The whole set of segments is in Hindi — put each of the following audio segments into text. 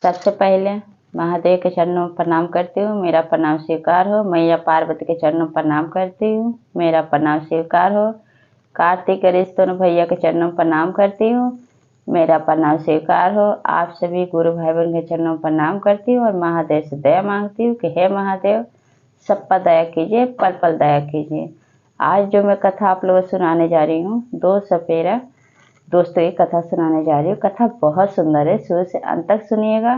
सबसे पहले महादेव के चरणों में प्रणाम करती हूँ, मेरा प्रणाम स्वीकार हो। मैया पार्वती के चरणों में प्रणाम करती हूँ, मेरा प्रणाम स्वीकार हो। कार्तिक गणेश दोनों भैया के चरणों में प्रणाम करती हूँ, मेरा प्रणाम स्वीकार हो। आप सभी गुरु भाई बहन के चरणों में प्रणाम करती हूँ और महादेव से दया मांगती हूँ कि हे महादेव, सब पर दया कीजिए, पल पल दया कीजिए। आज जो मैं कथा आप लोगों को सुनाने जा रही हूँ, दो सपेरा दोस्तों की कथा सुनाने जा रही हूँ। कथा बहुत सुंदर है, शुरू से अंत तक सुनिएगा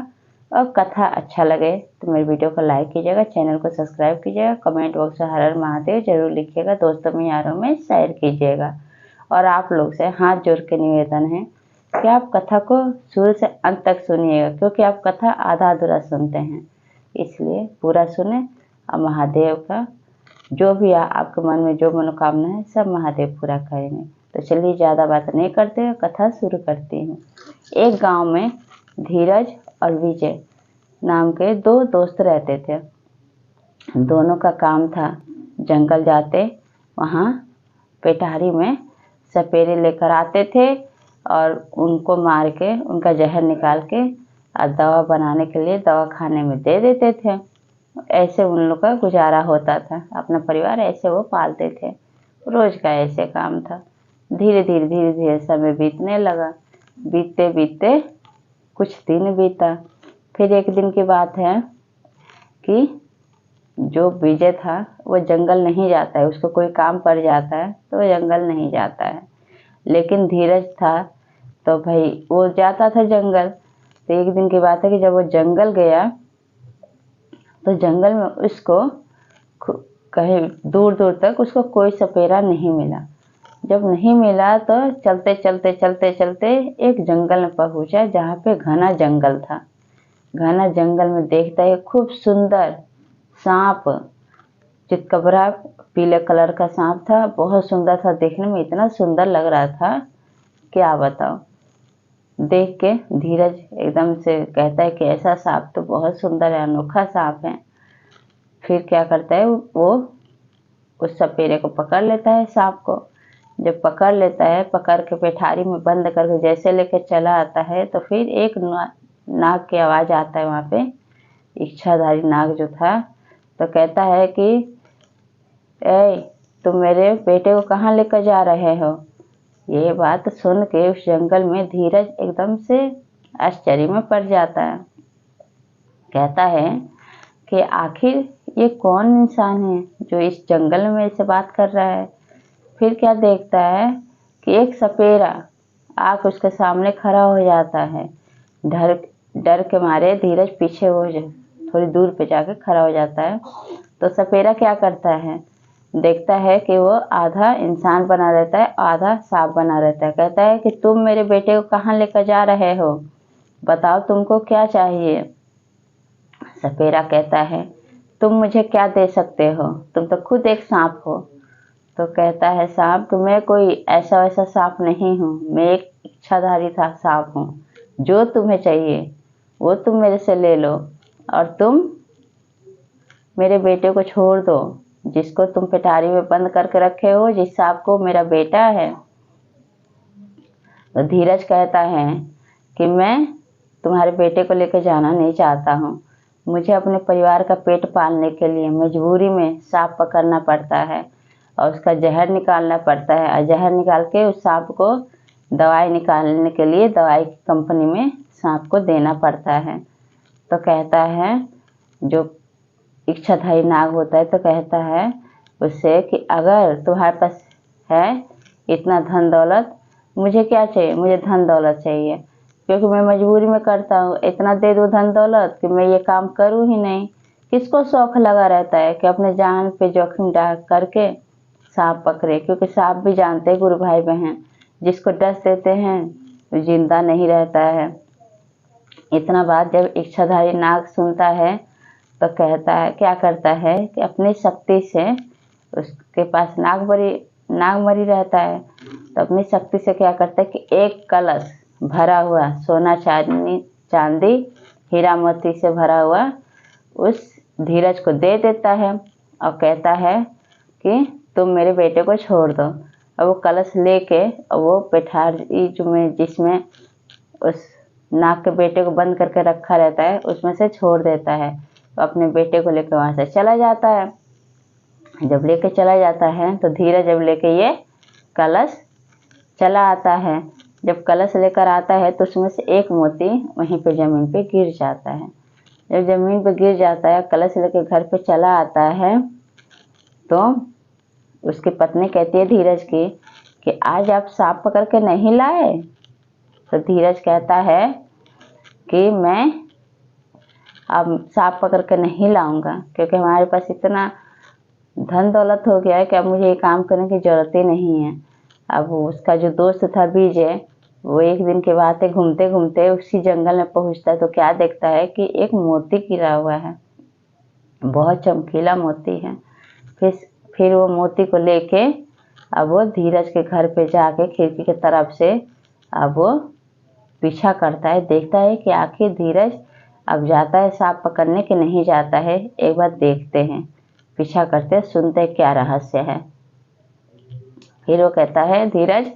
और कथा अच्छा लगे तो मेरी वीडियो को लाइक कीजिएगा, चैनल को सब्सक्राइब कीजिएगा, कमेंट बॉक्स में हर हर महादेव जरूर लिखिएगा, दोस्तों में यारों में शेयर कीजिएगा। और आप लोग से हाथ जोड़ के निवेदन है कि आप कथा को शुरू से अंत तक सुनिएगा, क्योंकि आप कथा आधा अधूरा सुनते हैं, इसलिए पूरा सुने और महादेव का जो भी आपके मन में जो मनोकामना है सब महादेव पूरा करेंगे। तो चलिए ज़्यादा बात नहीं करते हुए कथा शुरू करती हूँ। एक गांव में धीरज और विजय नाम के दो दोस्त रहते थे। दोनों का काम था जंगल जाते, वहाँ पेटारी में सपेरे लेकर आते थे और उनको मार के उनका जहर निकाल के और दवा बनाने के लिए दवा खाने में दे देते थे। ऐसे उन लोग का गुजारा होता था, अपना परिवार ऐसे वो पालते थे, रोज का ऐसे काम था। धीरे धीरे समय बीतने लगा। बीतते बीतते कुछ दिन बीता। फिर एक दिन की बात है कि जो विजय था वो जंगल नहीं जाता है, उसको कोई काम पड़ जाता है तो वो जंगल नहीं जाता है। लेकिन धीरज था तो भाई वो जाता था जंगल। तो एक दिन की बात है कि जब वो जंगल गया तो जंगल में उसको कहीं दूर दूर तक उसको कोई सपेरा नहीं मिला। जब नहीं मिला तो चलते चलते चलते चलते एक जंगल में पहुंचा, जहाँ पे घना जंगल था। घना जंगल में देखता है खूब सुंदर सांप, चितकबरा पीले कलर का सांप था, बहुत सुंदर था, देखने में इतना सुंदर लग रहा था क्या बताओ। देख के धीरज एकदम से कहता है कि ऐसा सांप तो बहुत सुंदर है, अनोखा सांप है। फिर क्या करता है, वो उस सपेरे को पकड़ लेता है, सांप को। जब पकड़ लेता है, पकड़ के पेठारी में बंद करके जैसे लेके चला आता है तो फिर एक नाग की आवाज़ आता है वहाँ पे, इच्छाधारी नाग जो था। तो कहता है कि ए, तुम मेरे बेटे को कहाँ लेकर जा रहे हो। ये बात सुन के उस जंगल में धीरज एकदम से आश्चर्य में पड़ जाता है। कहता है कि आखिर ये कौन इंसान है जो इस जंगल में ऐसे बात कर रहा है। फिर क्या देखता है कि एक सपेरा आके उसके सामने खड़ा हो जाता है। डर के मारे धीरज पीछे हो थोड़ी दूर पे जाके खड़ा हो जाता है। तो सपेरा क्या करता है, देखता है कि वो आधा इंसान बना रहता है, आधा सांप बना रहता है। कहता है कि तुम मेरे बेटे को कहाँ लेकर जा रहे हो, बताओ तुमको क्या चाहिए। सपेरा कहता है तुम मुझे क्या दे सकते हो, तुम तो खुद एक सांप हो। तो कहता है सांप कि मैं कोई ऐसा वैसा सांप नहीं हूँ, मैं एक इच्छाधारी था सांप हूँ, जो तुम्हें चाहिए वो तुम मेरे से ले लो और तुम मेरे बेटे को छोड़ दो, जिसको तुम पेटारी में बंद करके रखे हो, जिस सांप को मेरा बेटा है। तो धीरज कहता है कि मैं तुम्हारे बेटे को लेकर जाना नहीं चाहता हूँ, मुझे अपने परिवार का पेट पालने के लिए मजबूरी में सांप पकड़ना पड़ता है और उसका जहर निकालना पड़ता है, और जहर निकाल के उस सांप को दवाई निकालने के लिए दवाई की कंपनी में सांप को देना पड़ता है। तो कहता है जो इच्छाधारी नाग होता है, तो कहता है उससे कि अगर तुम्हारे पास है इतना धन दौलत, मुझे क्या चाहिए, मुझे धन दौलत चाहिए, क्योंकि मैं मजबूरी में करता हूँ। इतना दे दो धन दौलत कि मैं ये काम करूँ ही नहीं। किसको शौक लगा रहता है कि अपने जान पे जोखिम डाल करके सांप पकड़े, क्योंकि सांप भी जानते हैं गुरु भाई बहन, जिसको डस देते हैं वो जिंदा नहीं रहता है। इतना बात जब इच्छाधारी नाग सुनता है तो कहता है, क्या करता है कि अपनी शक्ति से, उसके पास नाग मरी रहता है, तो अपनी शक्ति से क्या करता है कि एक कलश भरा हुआ सोना चांदी हीरा मोती से भरा हुआ उस धीरज को दे देता है और कहता है कि तुम मेरे बेटे को छोड़ दो। और वो कलश लेके वो पेठारी में जिसमें उस नाग के बेटे को बंद करके रखा रहता है उसमें से छोड़ देता है। तो अपने बेटे को लेकर वहाँ से चला जाता है। जब लेके चला जाता है तो धीरज जब लेके ये कलश चला आता है। जब कलश लेकर आता है तो उसमें से एक मोती वहीं पे ज़मीन पे गिर जाता है। जब ज़मीन पे गिर जाता है, कलश लेके घर पे चला आता है तो उसकी पत्नी कहती है धीरज की कि आज आप सांप पकड़ के नहीं लाए? तो धीरज कहता है कि मैं अब सांप पकड़ के नहीं लाऊंगा, क्योंकि हमारे पास इतना धन दौलत हो गया है कि अब मुझे ये काम करने की ज़रूरत ही नहीं है। अब उसका जो दोस्त था विजय, वो एक दिन के बाद घूमते घूमते उसी जंगल में पहुंचता है तो क्या देखता है कि एक मोती गिरा हुआ है, बहुत चमकीला मोती है। फिर वो मोती को लेके अब वो धीरज के घर पे जाके खिड़की की तरफ से अब वो पीछा करता है, देखता है कि आखिर धीरज अब जाता है सांप पकड़ने के नहीं जाता है। एक बार देखते हैं, पीछा करते सुनते क्या रहस्य है। फिर वो कहता है धीरज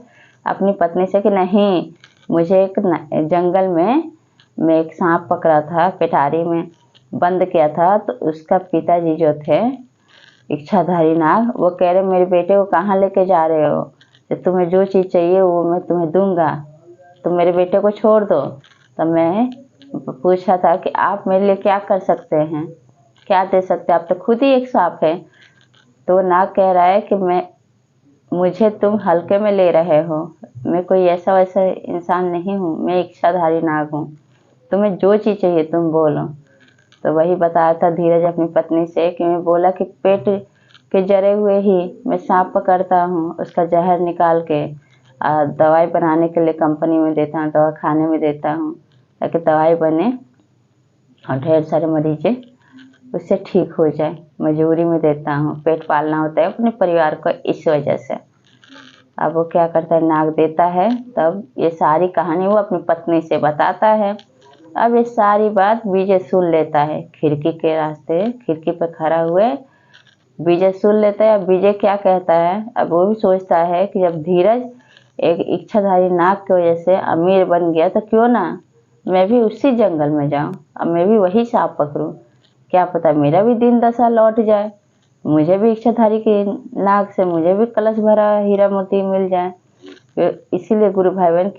अपनी पत्नी से कि नहीं, मुझे एक जंगल में मैं एक सांप पकड़ा था, पेटारी में बंद किया था, तो उसका पिताजी जो थे इच्छाधारी नाग, वो कह रहे मेरे बेटे को कहाँ लेके जा रहे हो, तो तुम्हें जो चीज़ चाहिए वो मैं तुम्हें दूंगा, तुम मेरे बेटे को छोड़ दो। तो मैं पूछा था कि आप मेरे लिए क्या कर सकते हैं, क्या दे सकते हैं, आप तो खुद ही एक सांप है। तो नाग कह रहा है कि मुझे तुम हल्के में ले रहे हो, मैं कोई ऐसा वैसा इंसान नहीं हूँ, मैं इच्छाधारी नाग हूँ, तुम्हें जो चीज़ चाहिए तुम बोलो। तो वही बताया था धीरज अपनी पत्नी से कि मैं बोला कि पेट के जरे हुए ही मैं सांप पकड़ता हूँ, उसका जहर निकाल के दवाई बनाने के लिए कंपनी में देता हूँ, दवा खाने में देता हूँ ताकि दवाई बने और ढेर सारे मरीज़ उससे ठीक हो जाए। मजबूरी में देता हूँ, पेट पालना होता है अपने परिवार को, इस वजह से। अब वो क्या करता है, नाग देता है, तब ये सारी कहानी वो अपनी पत्नी से बताता है। अब ये सारी बात विजय सुन लेता है, खिड़की के रास्ते खिड़की पर खड़ा हुए विजय सुन लेता है। अब विजय क्या कहता है, अब वो भी सोचता है कि जब धीरज एक इच्छाधारी नाग की वजह से अमीर बन गया तो क्यों ना मैं भी उसी जंगल में जाऊं, अब मैं भी वही सांप पकड़ूं, क्या पता मेरा भी दिन दशा लौट जाए, मुझे भी इच्छाधारी के नाग से मुझे भी कलश भरा हीरा मोती मिल जाए। इसीलिए गुरु भाई बहन,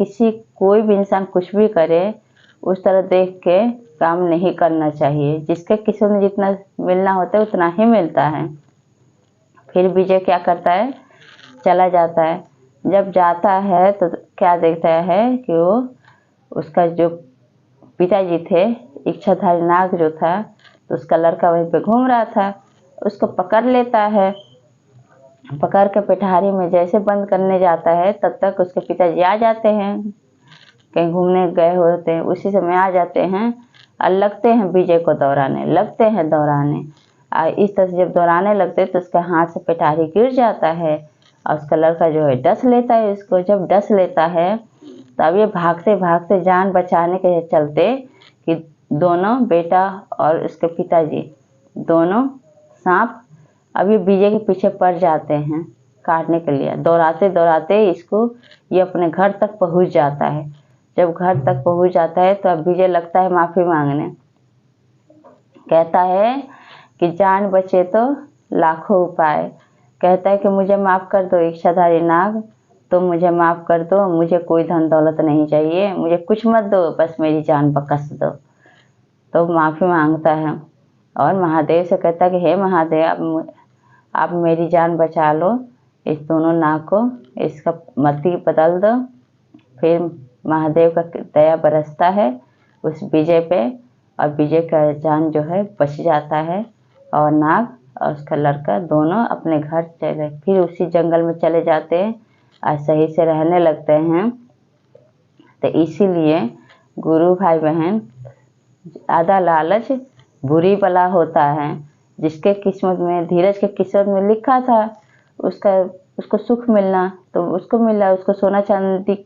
कोई भी इंसान कुछ भी करे उस तरह देख के काम नहीं करना चाहिए। जिसके किसी में जितना मिलना होता है उतना ही मिलता है। फिर विजय क्या करता है, चला जाता है। जब जाता है तो क्या देखता है कि वो उसका जो पिताजी थे, इच्छाधारी नाग जो था, तो उसका लड़का वहीं पे घूम रहा था, उसको पकड़ लेता है। पकड़ के पेटारी में जैसे बंद करने जाता है तब तक उसके पिताजी आ जाते हैं, कहीं घूमने गए होते हैं, उसी समय आ जाते हैं और लगते हैं विजय को दौड़ाने। इस तरह से जब दौड़ाने लगते तो उसके हाथ से पेटारी गिर जाता है और उसका लड़का जो है डस लेता है इसको। जब डस लेता है तब ये भागते भागते जान बचाने के चलते कि दोनों बेटा और उसके पिताजी दोनों सांप अब ये विजय के पीछे पड़ जाते हैं काटने के लिए। दौड़ाते दौड़ाते इसको ये अपने घर तक पहुंच जाता है। जब घर तक पहुंच जाता है तो अब विजय लगता है माफ़ी मांगने, कहता है कि जान बचे तो लाखों उपाय, कहता है कि मुझे माफ़ कर दो इच्छाधारी नाग, तो मुझे माफ़ कर दो, मुझे कोई धन दौलत नहीं चाहिए, मुझे कुछ मत दो, बस मेरी जान बख्श दो। तो माफ़ी मांगता है और महादेव से कहता है कि हे महादेव, आप मेरी जान बचा लो, इस दोनों नाग को इसका मति बदल दो। फिर महादेव का दया बरसता है उस विजय पे और विजय का जान जो है बच जाता है और नाग और उसका लड़का दोनों अपने घर चले, फिर उसी जंगल में चले जाते हैं और सही से रहने लगते हैं। तो इसीलिए गुरु भाई बहन, ज़्यादा लालच बुरी बला होता है। जिसके किस्मत में, धीरज के किस्मत में लिखा था उसको सुख मिलना तो उसको मिला, उसको सोना चांदी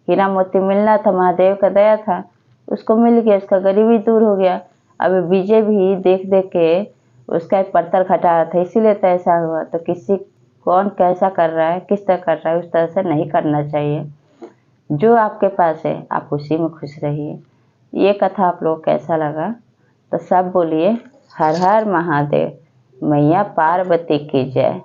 हीरा मोती मिलना था, महादेव का दया था, उसको मिल गया, उसका गरीबी दूर हो गया। अब विजय भी देख देख के उसका एक पत्थर खटा रहा था, इसीलिए तो ऐसा हुआ। तो कौन कैसा कर रहा है, किस तरह कर रहा है, उस तरह से नहीं करना चाहिए। जो आपके पास है आप उसी में खुश रहिए। ये कथा आप लोग कैसा लगा तो सब बोलिए हर हर महादेव, मैया पार्वती की जय।